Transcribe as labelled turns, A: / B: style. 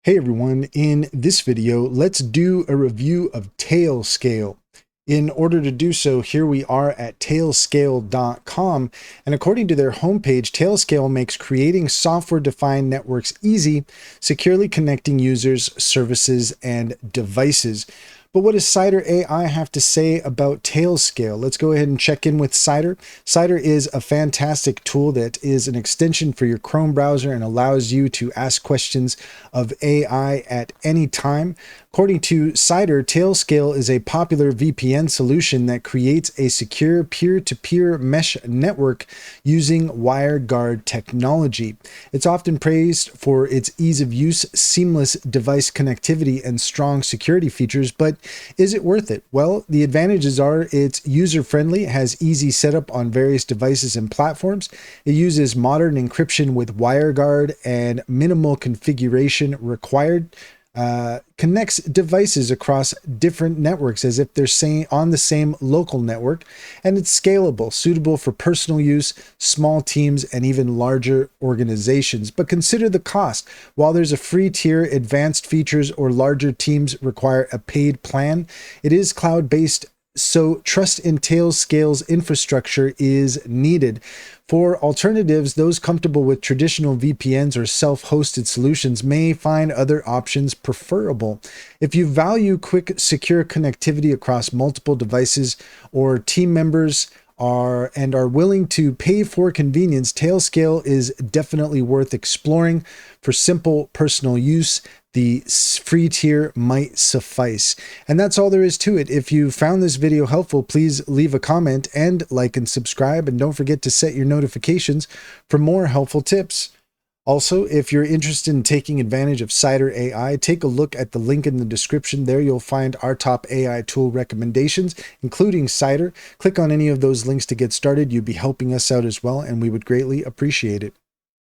A: Hey everyone, in this video, let's do a review of Tailscale. In order to do so, here we are at tailscale.com, and according to their homepage, Tailscale makes creating software-defined networks easy, securely connecting users, services, and devices. But what does Cider AI have to say about Tailscale? Let's go ahead and check in with Cider. Cider is a fantastic tool that is an extension for your Chrome browser and allows you to ask questions of AI at any time. According to Cider, Tailscale is a popular VPN solution that creates a secure peer-to-peer mesh network using WireGuard technology. It's often praised for its ease of use, seamless device connectivity, and strong security features, but is it worth it? Well, the advantages are it's user-friendly, has easy setup on various devices and platforms. It uses modern encryption with WireGuard and minimal configuration required. Connects devices across different networks as if they're on the same local network, and it's scalable, suitable for personal use, small teams, and even larger organizations. But consider the cost. While there's a free tier, advanced features or larger teams require a paid plan. It is cloud-based, so trust in Tailscale's infrastructure is needed. For alternatives, those comfortable with traditional VPNs or self-hosted solutions may find other options preferable. If you value quick, secure connectivity across multiple devices, or team members are willing to pay for convenience, Tailscale is definitely worth exploring. For simple personal use, the free tier might suffice. And that's all there is to it. If you found this video helpful, please leave a comment and like and subscribe, and don't forget to set your notifications for more helpful tips. Also, if you're interested in taking advantage of Cider AI, take a look at the link in the description. There you'll find our top AI tool recommendations, including Cider. Click on any of those links to get started. You'd be helping us out as well, and we would greatly appreciate it.